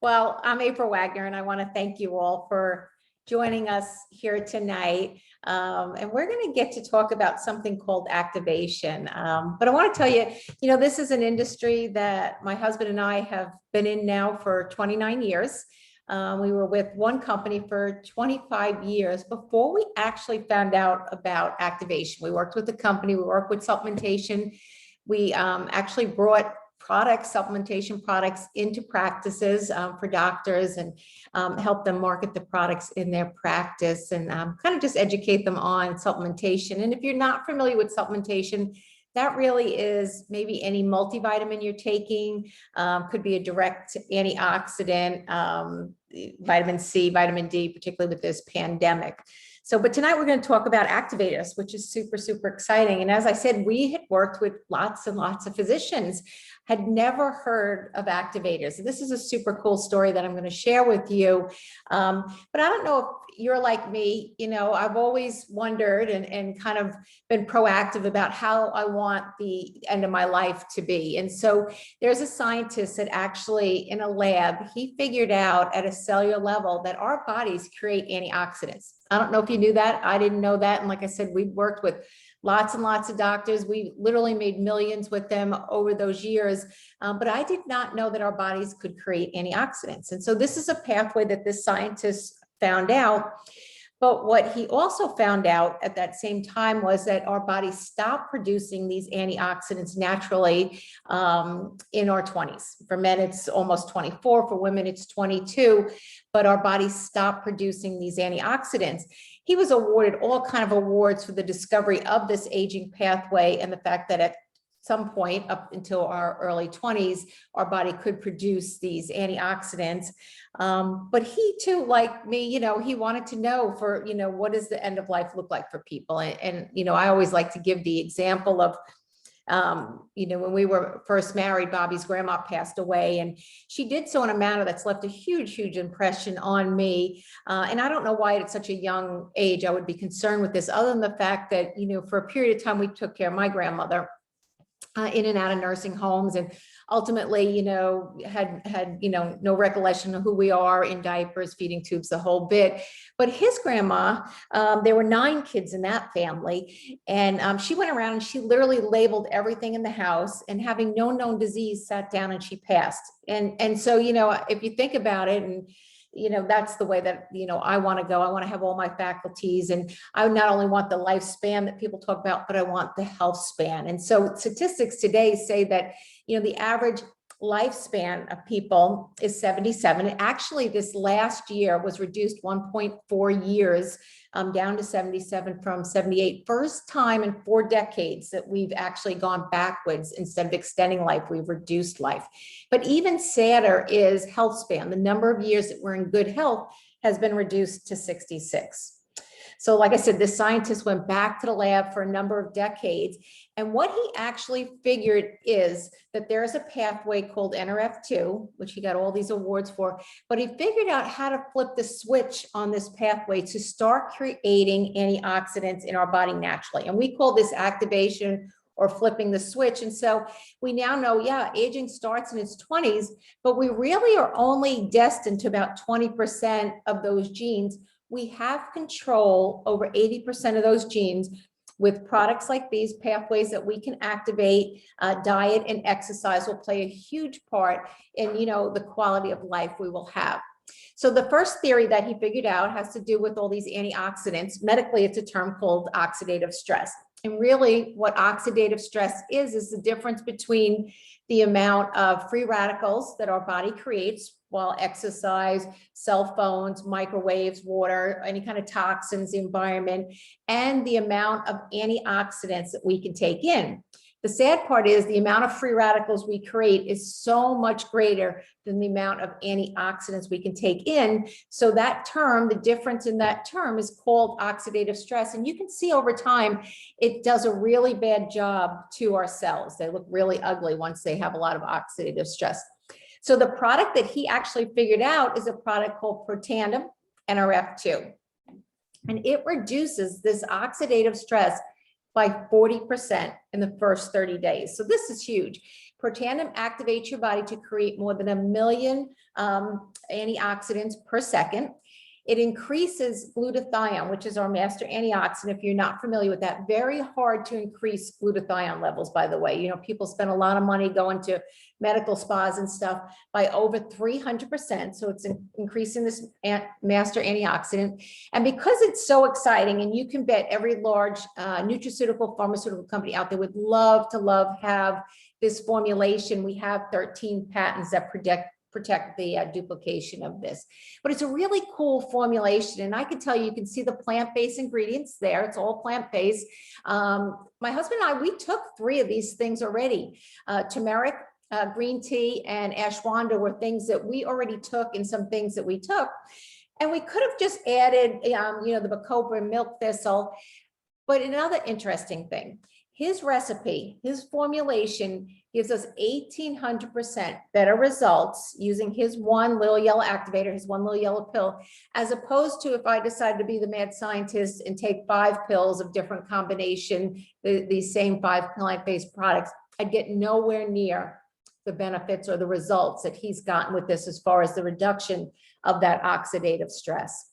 Well, I'm April Wagner, and I want to thank you all for joining us here tonight. And we're going to get to talk about something called activation. But I want to tell you, this is an industry that my husband and I have been in now for 29 years. We were with one company for 25 years before we actually found out about activation. We worked with the company, we worked with supplementation. We actually brought supplementation products into practices for doctors and help them market the products in their practice and kind of just educate them on supplementation. And if you're not familiar with supplementation, that really is maybe any multivitamin you're taking, could be a direct antioxidant, vitamin C, vitamin D, particularly with this pandemic. But tonight we're going to talk about activators, which is super, super exciting. And as I said, we had worked with lots and lots of physicians, had never heard of activators. This is a super cool story that I'm going to share with you. But I don't know if you're like me, I've always wondered and kind of been proactive about how I want the end of my life to be. And so there's a scientist that actually in a lab, he figured out at a cellular level that our bodies create antioxidants. I don't know if you knew that. I didn't know that. And like I said, we've worked with lots and lots of doctors. We literally made millions with them over those years. But I did not know that our bodies could create antioxidants. And so this is a pathway that this scientist found out. But what he also found out at that same time was that our bodies stop producing these antioxidants naturally in our 20s. For men, it's almost 24. For women, it's 22. But our bodies stop producing these antioxidants. He was awarded all kinds of awards for the discovery of this aging pathway and the fact that at some point up until our early 20s, our body could produce these antioxidants. But he too, like me, he wanted to know for, what does the end of life look like for people? And I always like to give the example of, when we were first married, Bobby's grandma passed away, and she did so in a manner that's left a huge, huge impression on me. And I don't know why at such a young age I would be concerned with this, other than the fact that, for a period of time, we took care of my grandmother in and out of nursing homes, and ultimately, had no recollection of who we are, in diapers, feeding tubes, the whole bit. But his grandma, there were 9 kids in that family, and she went around and she literally labeled everything in the house, and having no known disease, sat down and she passed. And so, if you think about it, and that's the way that, I want to go. I want to have all my faculties, and I would not only want the lifespan that people talk about, but I want the health span. And so statistics today say that, the average lifespan of people is 77. And actually, this last year was reduced 1.4 years down to 77 from 78. First time in 4 decades that we've actually gone backwards instead of extending life, we've reduced life. But even sadder is health span. The number of years that we're in good health has been reduced to 66. So like I said, this scientist went back to the lab for a number of decades. And what he actually figured is that there is a pathway called NRF2, which he got all these awards for, but he figured out how to flip the switch on this pathway to start creating antioxidants in our body naturally. And we call this activation or flipping the switch. And so we now know, aging starts in its 20s, but we really are only destined to about 20% of those genes. We have control over 80% of those genes with products like these pathways that we can activate. Diet and exercise will play a huge part in, the quality of life we will have. So the first theory that he figured out has to do with all these antioxidants. Medically, it's a term called oxidative stress. And really what oxidative stress is the difference between the amount of free radicals that our body creates while exercise, cell phones, microwaves, water, any kind of toxins, the environment, and the amount of antioxidants that we can take in. The sad part is the amount of free radicals we create is so much greater than the amount of antioxidants we can take in. So that term, the difference in that term is called oxidative stress. And you can see over time, it does a really bad job to our cells. They look really ugly once they have a lot of oxidative stress. So the product that he actually figured out is a product called Protandim NRF2. And it reduces this oxidative stress by 40% in the first 30 days. So this is huge. Protandim activates your body to create more than 1 million antioxidants per second. It increases glutathione, which is our master antioxidant. If you're not familiar with that, very hard to increase glutathione levels, by the way. You know, people spend a lot of money going to medical spas and stuff by over 300%. So it's increasing this master antioxidant. And because it's so exciting, and you can bet every large nutraceutical pharmaceutical company out there would love to have this formulation. We have 13 patents that protect the duplication of this. But it's a really cool formulation. And I can tell you, you can see the plant-based ingredients there. It's all plant-based. My husband and I, we took 3 of these things already. Turmeric, green tea, and ashwagandha were things that we already took, and some things that we took. And we could have just added, you know, the bacopa and milk thistle. But another interesting thing, his recipe, his formulation gives us 1,800% better results using his one little yellow activator, his one little yellow pill, as opposed to if I decided to be the mad scientist and take 5 pills of different combination, these same 5 plant-based products, I'd get nowhere near the benefits or the results that he's gotten with this as far as the reduction of that oxidative stress.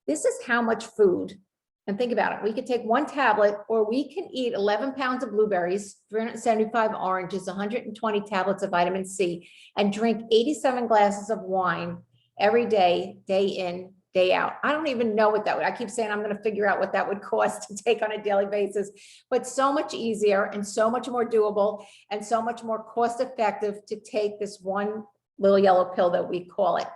This is how much food. And think about it, we could take 1 tablet, or we can eat 11 pounds of blueberries, 375 oranges, 120 tablets of vitamin C, and drink 87 glasses of wine every day, day in, day out. I don't even know what that would, I keep saying I'm going to figure out what that would cost to take on a daily basis, but so much easier and so much more doable and so much more cost effective to take this one little yellow pill that we call it.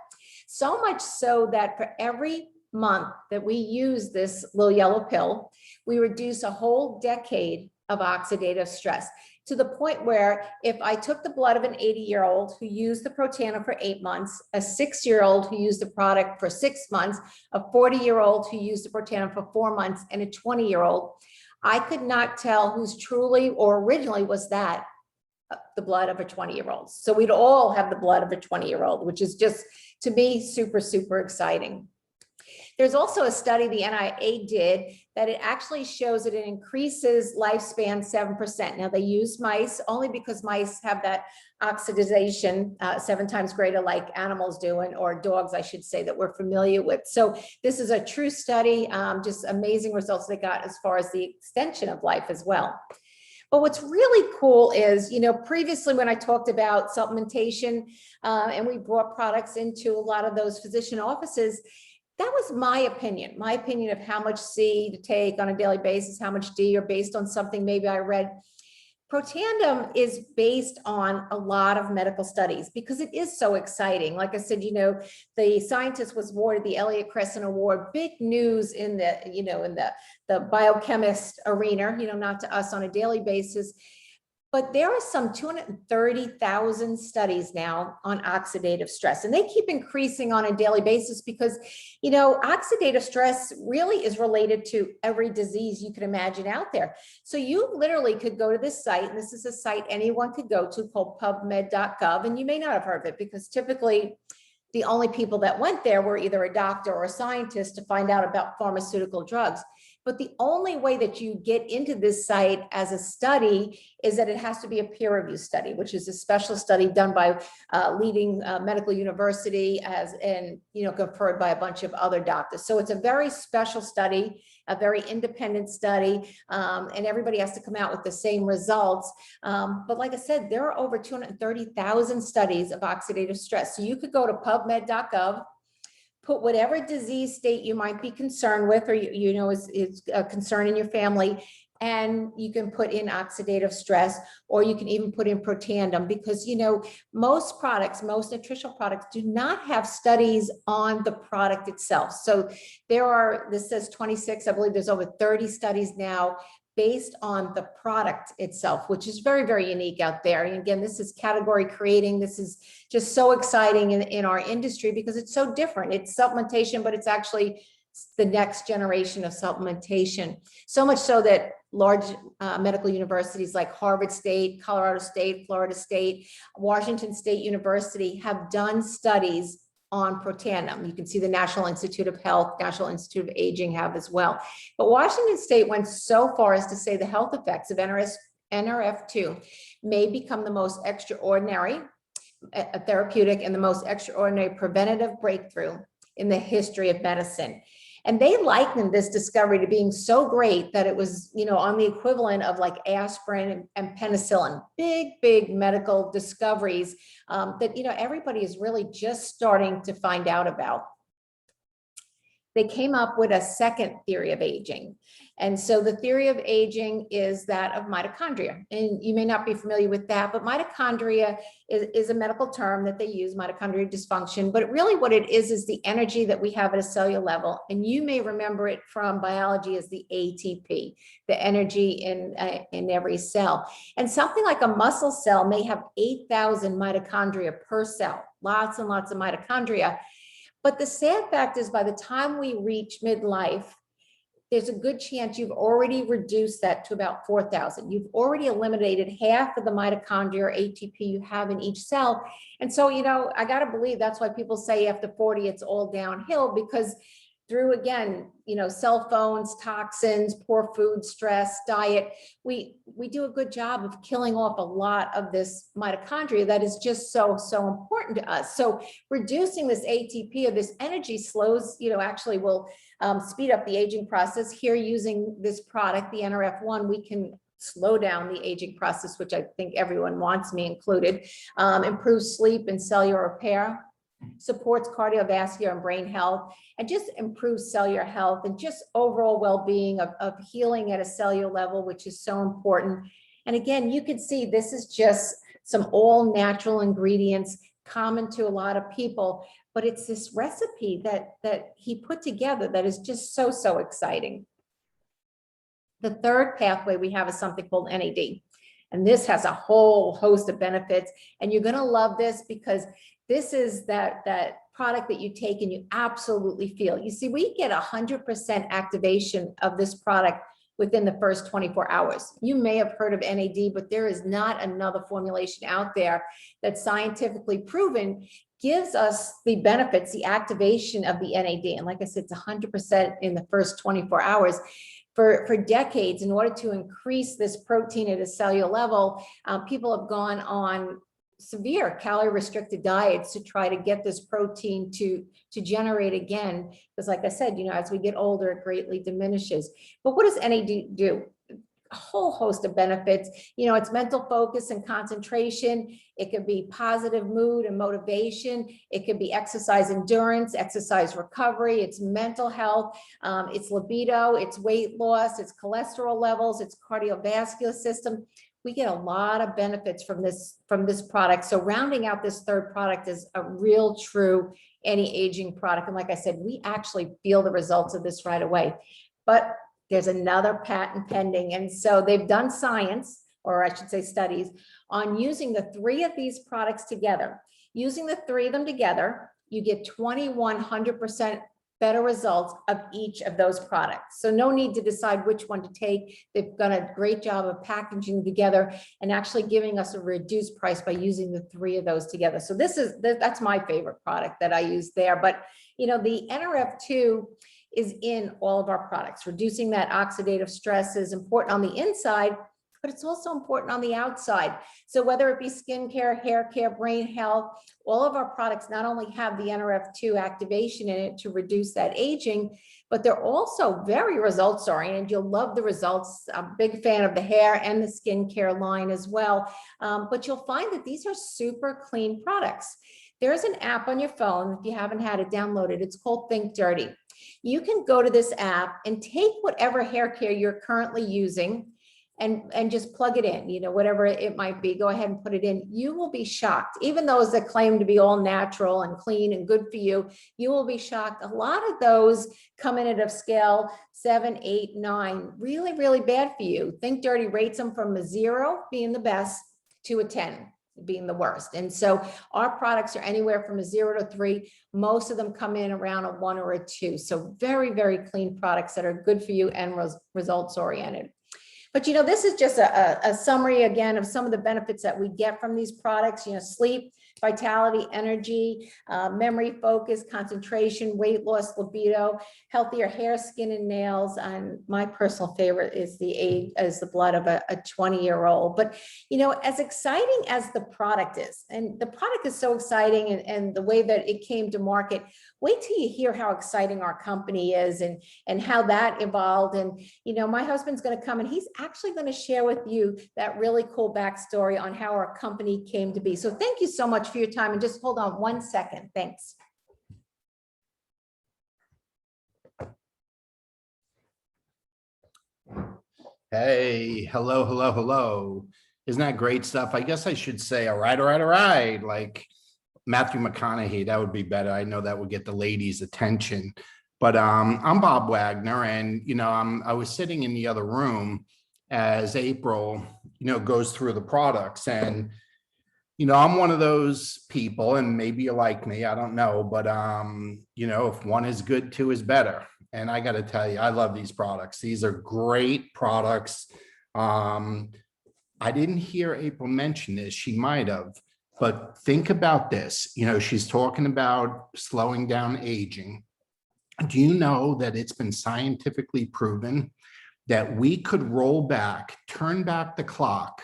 So much so that for every month that we use this little yellow pill, we reduce a whole decade of oxidative stress, to the point where if I took the blood of an 80-year-old who used the Protandim for 8 months, a 6-year-old who used the product for 6 months, a 40-year-old who used the Protandim for 4 months, and a 20-year-old, I could not tell who's truly or originally was that the blood of a 20-year-old. So we'd all have the blood of a 20-year-old, which is just, to me, super, super exciting. There's also a study the NIA did that it actually shows that it increases lifespan 7%. Now they use mice only because mice have that oxidization 7 times greater like animals do, or dogs, I should say, that we're familiar with. So this is a true study, just amazing results they got as far as the extension of life as well. But what's really cool is, you know, previously when I talked about supplementation and we brought products into a lot of those physician offices, that was my opinion of how much C to take on a daily basis, how much D, or based on something maybe I read. Protandim is based on a lot of medical studies because it is so exciting. Like I said, you know, the scientist was awarded the Elliott Crescent Award, big news in the, you know, in the biochemist arena, you know, not to us on a daily basis. But there are some 230,000 studies now on oxidative stress, and they keep increasing on a daily basis because, you know, oxidative stress really is related to every disease you can imagine out there. So you literally could go to this site, and this is a site anyone could go to called pubmed.gov, and you may not have heard of it because typically the only people that went there were either a doctor or a scientist to find out about pharmaceutical drugs. But the only way that you get into this site as a study is that it has to be a peer-reviewed study, which is a special study done by leading medical university and, you know, conferred by a bunch of other doctors. So it's a very special study, a very independent study, and everybody has to come out with the same results. But like I said, there are over 230,000 studies of oxidative stress. So you could go to pubmed.gov, put whatever disease state you might be concerned with, or you know is a concern in your family, and you can put in oxidative stress, or you can even put in Protandim, because, you know, most products, most nutritional products do not have studies on the product itself. So there are, this says 26, I believe there's over 30 studies now based on the product itself, which is very, very unique out there. And again, this is category creating. This is just so exciting in our industry because it's so different. It's supplementation, but it's actually the next generation of supplementation. So much so that large medical universities like Harvard State, Colorado State, Florida State, Washington State University have done studies on Protandim. You can see the National Institute of Health, National Institute of Aging have as well. But Washington State went so far as to say the health effects of NRF2 may become the most extraordinary therapeutic and the most extraordinary preventative breakthrough in the history of medicine. And they likened this discovery to being so great that it was, on the equivalent of like aspirin and penicillin, big medical discoveries that, everybody is really just starting to find out about. They came up with a second theory of aging. And so the theory of aging is that of mitochondria. And you may not be familiar with that, but mitochondria is a medical term that they use, mitochondrial dysfunction. But really what it is the energy that we have at a cellular level. And you may remember it from biology as the ATP, the energy in every cell. And something like a muscle cell may have 8,000 mitochondria per cell, lots and lots of mitochondria. But the sad fact is by the time we reach midlife, there's a good chance you've already reduced that to about 4,000. You've already eliminated half of the mitochondria or ATP you have in each cell. And so, I got to believe that's why people say after 40, it's all downhill, because through, again, cell phones, toxins, poor food, stress, diet, we do a good job of killing off a lot of this mitochondria that is just so important to us. So reducing this ATP or this energy slows, actually will speed up the aging process. Here, using this product, the NRF1, we can slow down the aging process, which I think everyone wants, me included. Improve sleep and cellular repair, supports cardiovascular and brain health, and just improves cellular health and just overall well-being of healing at a cellular level, which is so important. And again, you can see this is just some all natural ingredients common to a lot of people, but it's this recipe that he put together that is just so exciting. The third pathway we have is something called NAD. And this has a whole host of benefits. And you're going to love this because this is that product that you take and you absolutely feel. You see, we get 100% activation of this product within the first 24 hours. You may have heard of NAD, but there is not another formulation out there that's scientifically proven gives us the benefits, the activation of the NAD. And like I said, it's 100% in the first 24 hours. For decades, in order to increase this protein at a cellular level, people have gone on severe calorie restricted diets to try to get this protein to generate again. Because like I said, as we get older, it greatly diminishes. But what does NAD do? A whole host of benefits. It's mental focus and concentration. It could be positive mood and motivation. It could be exercise endurance, exercise recovery. It's mental health. It's libido. It's weight loss. It's cholesterol levels. It's cardiovascular system. We get a lot of benefits from this product. So rounding out this third product is a real true anti-aging product. And like I said, we actually feel the results of this right away. But there's another patent pending. And so they've done science, or I should say studies, on using the three of these products together. Using the three of them together, you get 2,100% better results of each of those products. So no need to decide which one to take. They've done a great job of packaging together and actually giving us a reduced price by using the three of those together. So that's my favorite product that I use there. But the NRF2 is in all of our products. Reducing that oxidative stress is important on the inside, but it's also important on the outside. So whether it be skincare, hair care, brain health, all of our products not only have the NRF2 activation in it to reduce that aging, but they're also very results oriented. You'll love the results. I'm a big fan of the hair and the skincare line as well. But you'll find that these are super clean products. There's an app on your phone, if you haven't had it downloaded, it's called Think Dirty. You can go to this app and take whatever hair care you're currently using and just plug it in, whatever it might be, go ahead and put it in. You will be shocked. Even those that claim to be all natural and clean and good for you, you will be shocked. A lot of those come in at a scale 7, 8, 9, really, really bad for you. Think Dirty rates them from a 0 being the best to a 10 being the worst. And so our products are anywhere from a 0 to 3. Most of them come in around a 1 or a 2. So very, very clean products that are good for you and results oriented. But this is just a summary again of some of the benefits that we get from these products. Sleep, vitality, energy, memory, focus, concentration, weight loss, libido, healthier hair, skin, and nails. And my personal favorite is the blood of a 20-year-old. But, you know, as exciting as the product is, and the product is so exciting, and the way that it came to market, wait till you hear how exciting our company is, and how that evolved. And, you know, my husband's going to come and he's actually going to share with you that really cool backstory on how our company came to be. So thank you so much for your time, and just hold on one second. Thanks. Hey, hello, hello, hello. Isn't that great stuff? I guess I should say, all right, all right, all right. Like Matthew McConaughey, that would be better. I know that would get the ladies' attention. But I'm Bob Wagner, and you know, I was sitting in the other room as April, you know, goes through the products, and you know, I'm one of those people, and maybe you like me, I don't know, but you know, if one is good, two is better. And I got to tell you, I love these products. These are great products. I didn't hear April mention this. She might have, but think about this. You know, she's talking about slowing down aging. Do you know that it's been scientifically proven that we could roll back, turn back the clock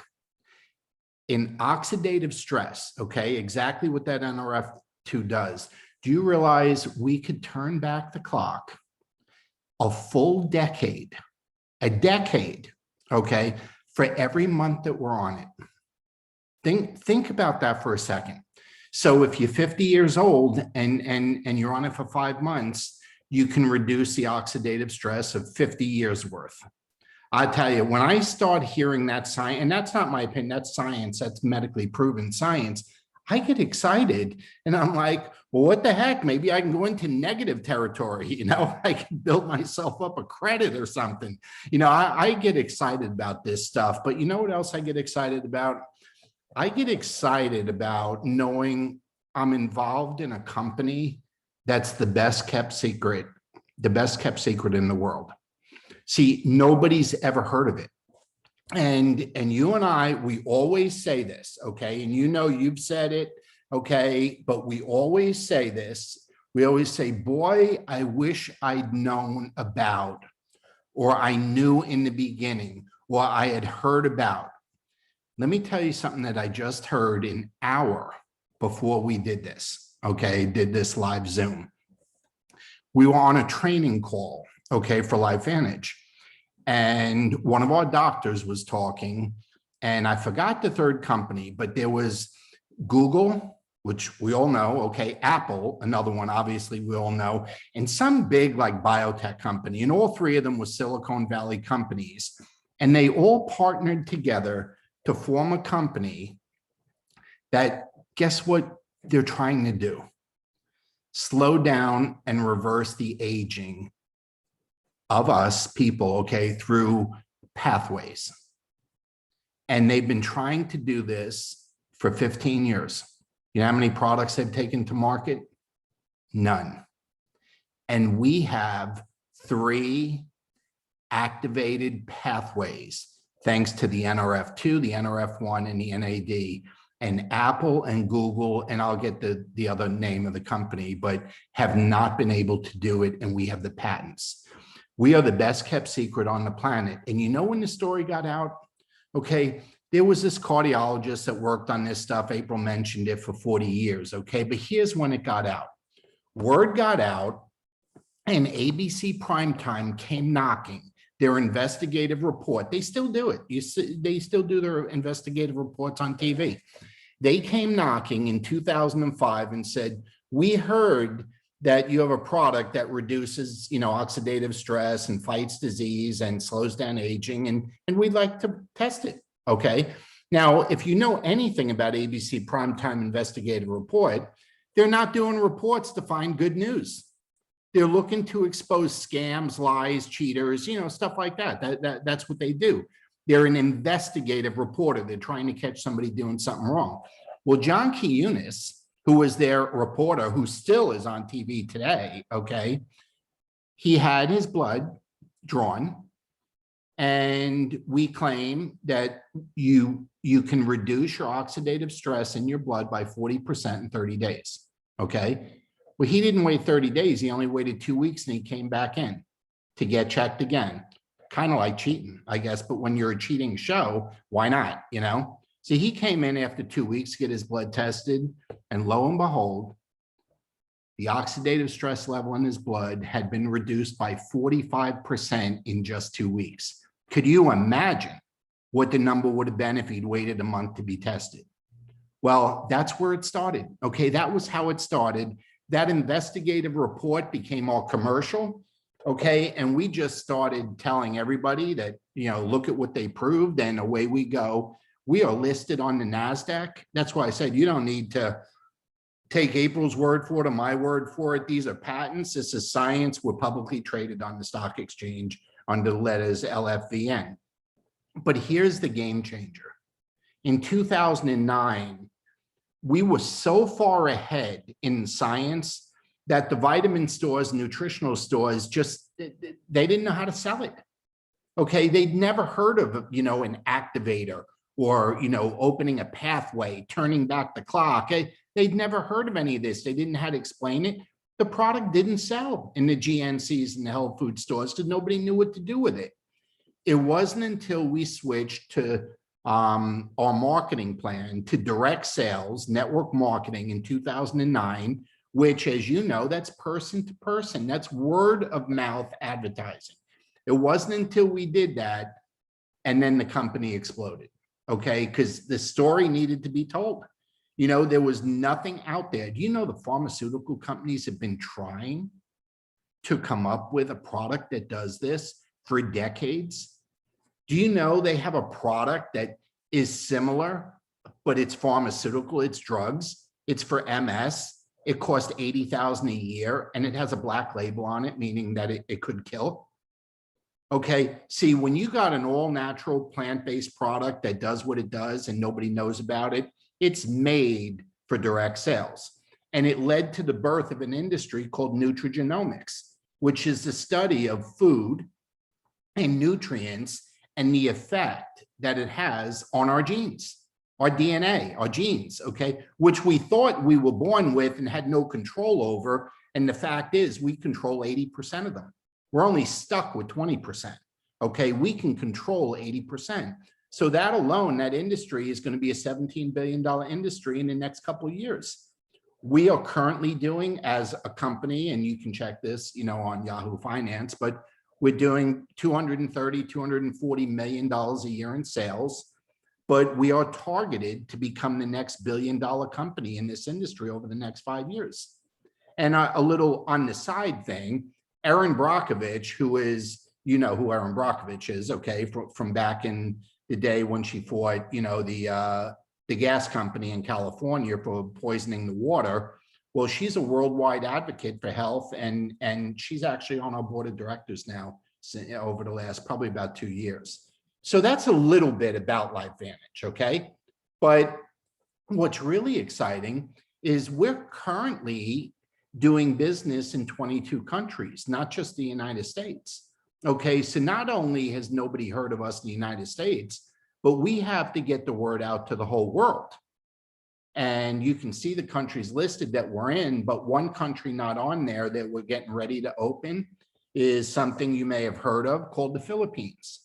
in oxidative stress? Okay, exactly what that NRF2 does. Do you realize we could turn back the clock a full decade, okay, for every month that we're on it? Think about that for a second. So if you're 50 years old and you're on it for 5 months, you can reduce the oxidative stress of 50 years worth. I tell you, when I start hearing that science, and that's not my opinion, that's science, that's medically proven science, I get excited and I'm like, well, what the heck? Maybe I can go into negative territory. You know, I can build myself up a credit or something. You know, I get excited about this stuff. But you know what else I get excited about? I get excited about knowing I'm involved in a company that's the best kept secret in the world. See, nobody's ever heard of it. And you and I, we always say this, okay? And you know, you've said it, okay? But we always say this. We always say, boy, I wish I'd known about, or I knew in the beginning, or I had heard about. Let me tell you something that I just heard an hour before we did this, okay? Did this live Zoom. We were on a training call, okay, for LifeVantage. And one of our doctors was talking, and I forgot the third company, but there was Google, which we all know, okay, Apple, another one, obviously we all know, and some big like biotech company, and all three of them were Silicon Valley companies. And they all partnered together to form a company that, guess what they're trying to do? Slow down and reverse the aging of us people, okay, through pathways. And they've been trying to do this for 15 years. You know how many products they've taken to market? None. And we have 3 activated pathways, thanks to the NRF2, the NRF1, and the NAD. And Apple and Google, and I'll get the other name of the company, but have not been able to do it, and we have the patents. We are the best kept secret on the planet. And you know when the story got out? Okay, there was this cardiologist that worked on this stuff. April mentioned it for 40 years, okay? But here's when it got out. Word got out, and ABC Primetime came knocking. Their investigative report, they still do it. They still do their investigative reports on TV. They came knocking in 2005 and said, we heard that you have a product that reduces, you know, oxidative stress and fights disease and slows down aging, and we'd like to test it, okay? Now, if you know anything about ABC Primetime Investigative Report, they're not doing reports to find good news. They're looking to expose scams, lies, cheaters, you know, stuff like that. That's what they do. They're an investigative reporter. They're trying to catch somebody doing something wrong. Well, John Kiyunis, who was their reporter, who still is on TV today, okay, he had his blood drawn, And we claim that you can reduce your oxidative stress in your blood by 40% in 30 days. Okay. Well, he didn't wait 30 days. He only waited 2 weeks and he came back in to get checked again. Kind of like cheating, I guess. But when you're a cheating show, why not? You know? So he came in after 2 weeks to get his blood tested. And lo and behold, the oxidative stress level in his blood had been reduced by 45% in just 2 weeks. Could you imagine what the number would have been if he'd waited a month to be tested? Well, that's where it started. Okay, that was how it started. That investigative report became all commercial. Okay, and we just started telling everybody that, you know, look at what they proved, and away we go. We are listed on the NASDAQ. That's why I said you don't need to take April's word for it or my word for it. These are patents. This is science. We're publicly traded on the stock exchange under the letters LFVN. But here's the game changer. In 2009, we were so far ahead in science that the vitamin stores, nutritional stores, just, they didn't know how to sell it. Okay, they'd never heard of, you know, an activator or, you know, opening a pathway, turning back the clock. They'd never heard of any of this. They didn't know how to explain it. The product didn't sell in the GNCs and the health food stores because nobody knew what to do with it. It wasn't until we switched to our marketing plan to direct sales, network marketing in 2009, which, as you know, that's person to person. That's word of mouth advertising. It wasn't until we did that, and then the company exploded, okay? Because the story needed to be told. You know, there was nothing out there. Do you know the pharmaceutical companies have been trying to come up with a product that does this for decades? Do you know they have a product that is similar, but it's pharmaceutical, it's drugs, it's for MS, it costs $80,000 a year, and it has a black label on it, meaning that it could kill? Okay, see, when you got an all-natural plant-based product that does what it does and nobody knows about it, it's made for direct sales. And it led to the birth of an industry called nutrigenomics, which is the study of food and nutrients and the effect that it has on our genes, our DNA, our genes, okay, which we thought we were born with and had no control over. And the fact is we control 80% of them. We're only stuck with 20%, okay? We can control 80%. So that alone, that industry is going to be a $17 billion industry in the next couple of years. We are currently doing, as a company, and you can check this, you know, on Yahoo Finance, but we're doing $230, $240 million a year in sales, but we are targeted to become the next billion-dollar company in this industry over the next 5 years. And a little on the side thing, Erin Brockovich, who is, you know who Erin Brockovich is, okay, from back in the day when she fought, you know, the gas company in California for poisoning the water. Well, she's a worldwide advocate for health, and she's actually on our board of directors now over the last probably about 2 years. So that's a little bit about LifeVantage, okay? But what's really exciting is we're currently doing business in 22 countries, not just the United States. Okay, so not only has nobody heard of us in the United States, but we have to get the word out to the whole world. And you can see the countries listed that we're in, but one country not on there that we're getting ready to open is something you may have heard of called the Philippines.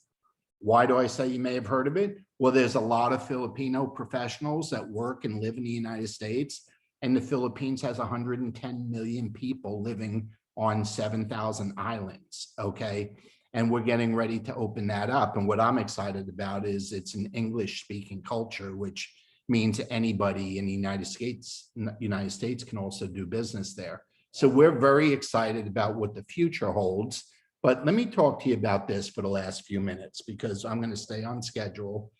Why do I say you may have heard of it? Well, there's a lot of Filipino professionals that work and live in the United States, and the Philippines has 110 million people living on 7,000 islands, okay? And we're getting ready to open that up. And what I'm excited about is it's an English-speaking culture, which means anybody in the United States can also do business there. So we're very excited about what the future holds. But let me talk to you about this for the last few minutes, because I'm going to stay on schedule.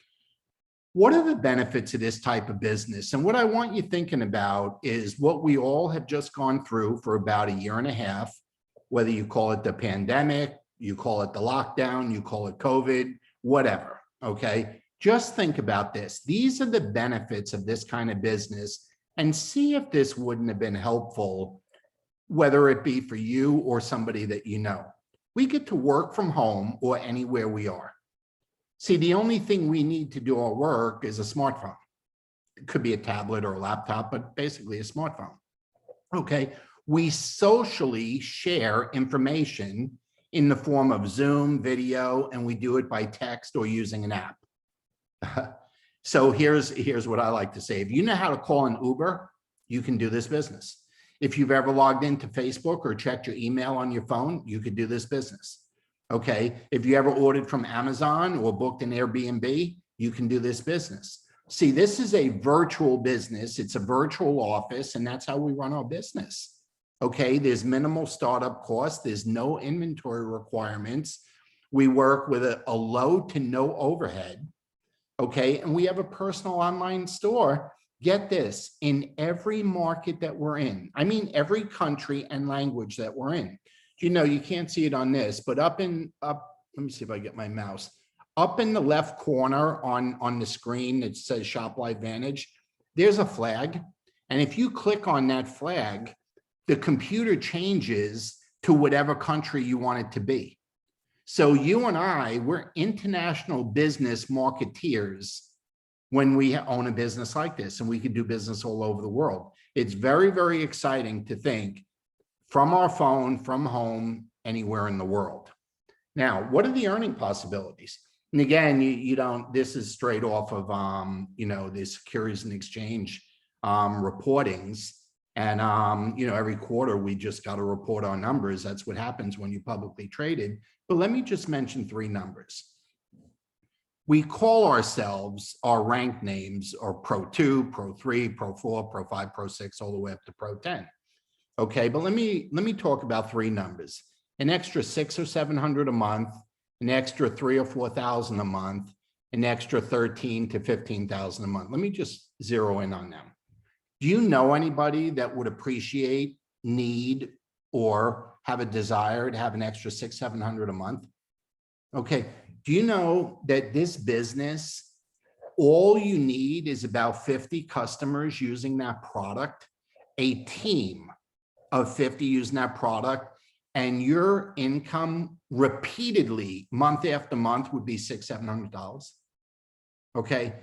What are the benefits of this type of business? And what I want you thinking about is what we all have just gone through for about a year and a half, whether you call it the pandemic, you call it the lockdown, you call it COVID, whatever, okay? Just think about this. These are the benefits of this kind of business, and see if this wouldn't have been helpful, whether it be for you or somebody that you know. We get to work from home or anywhere we are. See, the only thing we need to do our work is a smartphone. It could be a tablet or a laptop, but basically a smartphone. Okay, we socially share information in the form of Zoom video, and we do it by text or using an app. So here's what I like to say. If you know how to call an Uber, you can do this business. If you've ever logged into Facebook or checked your email on your phone, you could do this business. Okay, if you ever ordered from Amazon or booked an Airbnb, you can do this business. See, this is a virtual business. It's a virtual office, and that's how we run our business. Okay, there's minimal startup costs. There's no inventory requirements. We work with a low to no overhead. Okay, and we have a personal online store. Get this, in every market that we're in. I mean, every country and language that we're in. You know, you can't see it on this, but let me see if I get my mouse. Up in the left corner on the screen, it says Shop LifeVantage. There's a flag. And if you click on that flag, the computer changes to whatever country you want it to be. So you and I, we're international business marketeers when we own a business like this, and we can do business all over the world. It's very, very exciting to think from our phone, from home, anywhere in the world. Now, what are the earning possibilities? And again, you don't, this is straight off of, you know, the Securities and Exchange reportings. And, you know, every quarter we just got to report our numbers. That's what happens when you publicly traded. But let me just mention 3 numbers. We call ourselves, our rank names are Pro 2, Pro 3, Pro 4, Pro 5, Pro 6, all the way up to Pro 10. Okay, but let me talk about 3 numbers. An extra 600 or 700 a month, an extra 3,000 or 4,000 a month, an extra 13,000 to 15,000 a month. Let me just zero in on them. Do you know anybody that would appreciate, need, or have a desire to have an extra 600, 700 a month? Okay, do you know that this business, all you need is about 50 customers using that product, a team of 50 using that product, and your income repeatedly month after month would be $600, $700. Okay.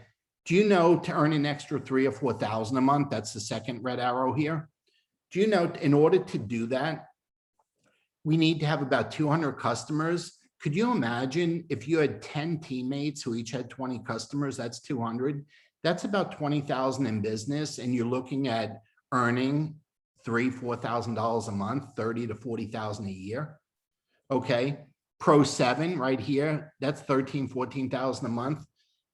Do you know to earn an extra 3,000 or 4,000 a month? That's the second red arrow here. Do you know in order to do that, we need to have about 200 customers. Could you imagine if you had 10 teammates who each had 20 customers, that's 200. That's about 20,000 in business. And you're looking at earning $3,000, $4,000 a month, 30 to 40,000 a year. Okay. Pro 7 right here, that's 13, 14,000 a month.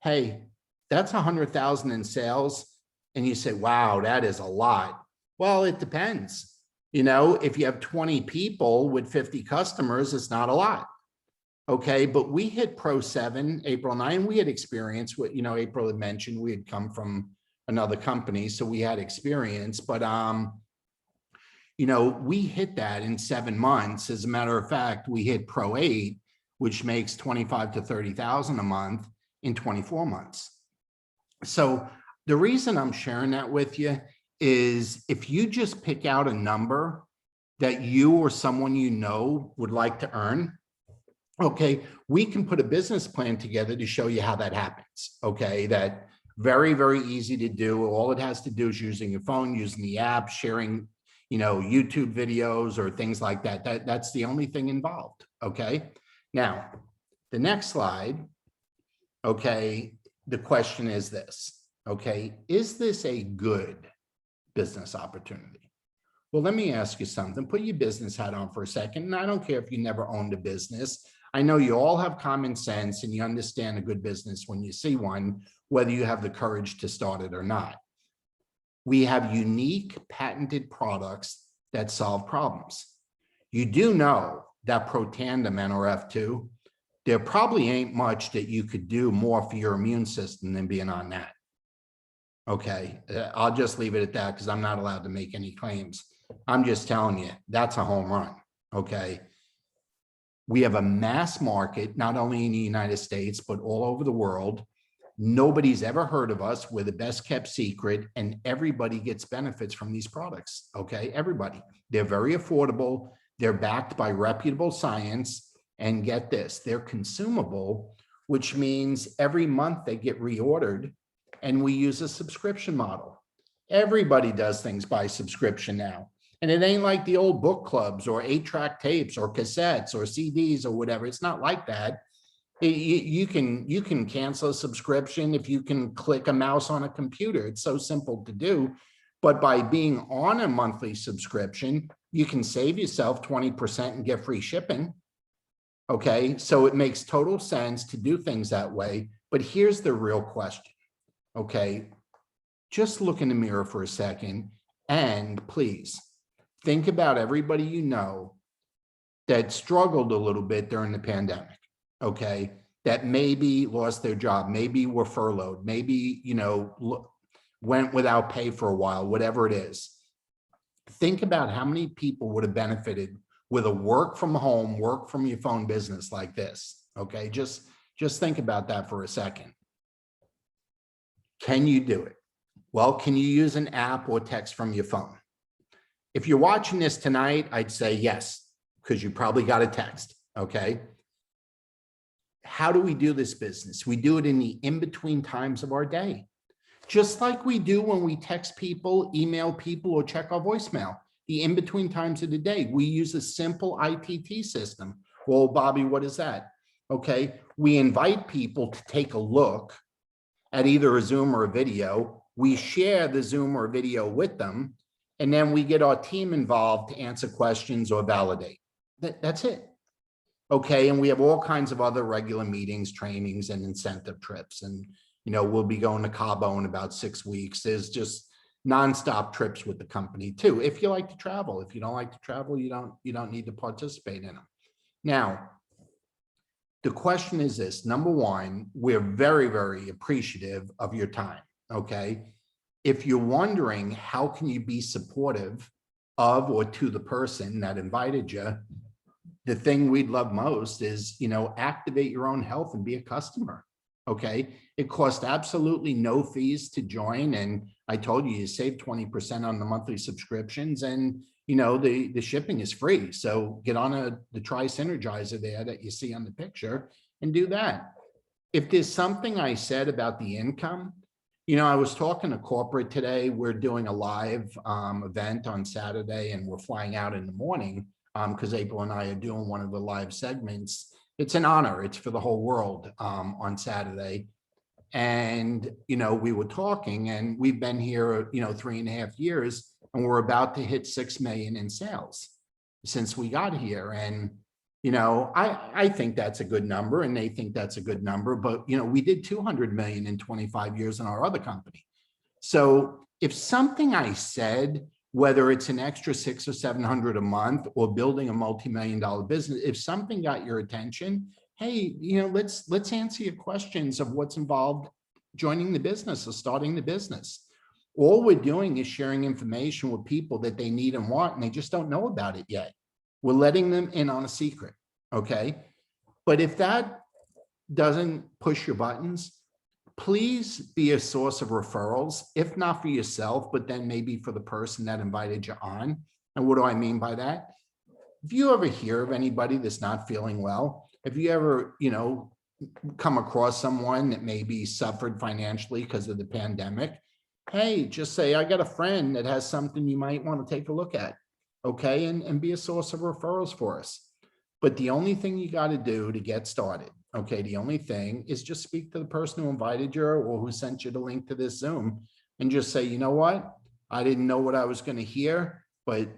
Hey, that's 100,000 in sales. And you say, wow, that is a lot. Well, it depends. You know, if you have 20 people with 50 customers, it's not a lot. Okay, but we hit Pro 7, April 9, we had experience with, you know, April had mentioned we had come from another company, so we had experience, but you know, we hit that in 7 months. As a matter of fact, we hit Pro 8, which makes 25 to 30,000 a month in 24 months. So the reason I'm sharing that with you is if you just pick out a number that you or someone you know would like to earn, okay, we can put a business plan together to show you how that happens. Okay, that very, very easy to do. All it has to do is using your phone, using the app, sharing, you know, YouTube videos or things like that. That's the only thing involved. Okay, now the next slide. Okay, the question is this. Okay, is this a good business opportunity? Well, let me ask you something. Put your business hat on for a second. And I don't care if you never owned a business. I know you all have common sense and you understand a good business when you see one, whether you have the courage to start it or not. We have unique patented products that solve problems. You do know that Protandim NRF2, there probably ain't much that you could do more for your immune system than being on that. Okay, I'll just leave it at that because I'm not allowed to make any claims. I'm just telling you, that's a home run. Okay. We have a mass market, not only in the United States, but all over the world. Nobody's ever heard of us. We're the best kept secret, and everybody gets benefits from these products. Okay, everybody. They're very affordable. They're backed by reputable science. And get this, they're consumable which means every month they get reordered, and we use a subscription model. Everybody does things by subscription now. And it ain't like the old book clubs or 8-track tapes or cassettes or CDs or whatever. It's not like that. You can cancel a subscription if you can click a mouse on a computer. It's so simple to do. But by being on a monthly subscription, you can save yourself 20% and get free shipping. Okay, so it makes total sense to do things that way. But here's the real question. Okay, just look in the mirror for a second and please think about everybody you know that struggled a little bit during the pandemic. Okay, that maybe lost their job, maybe were furloughed, maybe, went without pay for a while, whatever it is. Think about how many people would have benefited with a work from home, work from your phone business like this. Okay, just think about that for a second. Can you do it? Well, can you use an app or text from your phone? If you're watching this tonight, I'd say yes, because you probably got a text. Okay. How do we do this business? We do it in the in-between times of our day, just like we do when we text people, email people, or check our voicemail. The in-between times of the day, we use a simple ITT system. Well, Bobby, what is that? Okay, we invite people to take a look at either a Zoom or a video. We share the Zoom or video with them, and then we get our team involved to answer questions or validate. That's it. Okay, and we have all kinds of other regular meetings, trainings, and incentive trips. And, we'll be going to Cabo in about 6 weeks. There's just nonstop trips with the company too. If you like to travel, if you don't like to travel, you don't need to participate in them. Now, the question is this: number one, we're very, very appreciative of your time. Okay. If you're wondering how can you be supportive of or to the person that invited you, the thing we'd love most is, activate your own health and be a customer. Okay. It costs absolutely no fees to join. And I told you save 20% on the monthly subscriptions, and the shipping is free. So get on the Tri Synergizer there that you see on the picture and do that. If there's something I said about the income, I was talking to corporate today. We're doing a live event on Saturday, and we're flying out in the morning because April and I are doing one of the live segments. It's an honor. It's for the whole world on Saturday. And, we were talking, and we've been here, 3.5 years, and we're about to hit 6 million in sales since we got here. And, I think that's a good number, and they think that's a good number, but, we did 200 million in 25 years in our other company. So if something I said, whether it's an extra 600 or 700 a month or building a multi-million-dollar business, if something got your attention, hey, let's answer your questions of what's involved joining the business or starting the business. All we're doing is sharing information with people that they need and want, and they just don't know about it yet. We're letting them in on a secret. Okay. But if that doesn't push your buttons, please be a source of referrals, if not for yourself, but then maybe for the person that invited you on. And what do I mean by that? If you ever hear of anybody that's not feeling well, if you ever, come across someone that maybe suffered financially because of the pandemic, hey, just say, I got a friend that has something you might want to take a look at. Okay. And be a source of referrals for us. But the only thing you got to do to get started, okay, the only thing is just speak to the person who invited you or who sent you the link to this Zoom, and just say, you know what? I didn't know what I was going to hear, but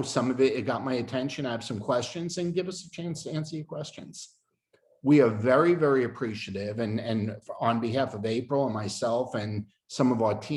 some of it got my attention. I have some questions, and give us a chance to answer your questions. We are very, very appreciative. And on behalf of April and myself and some of our team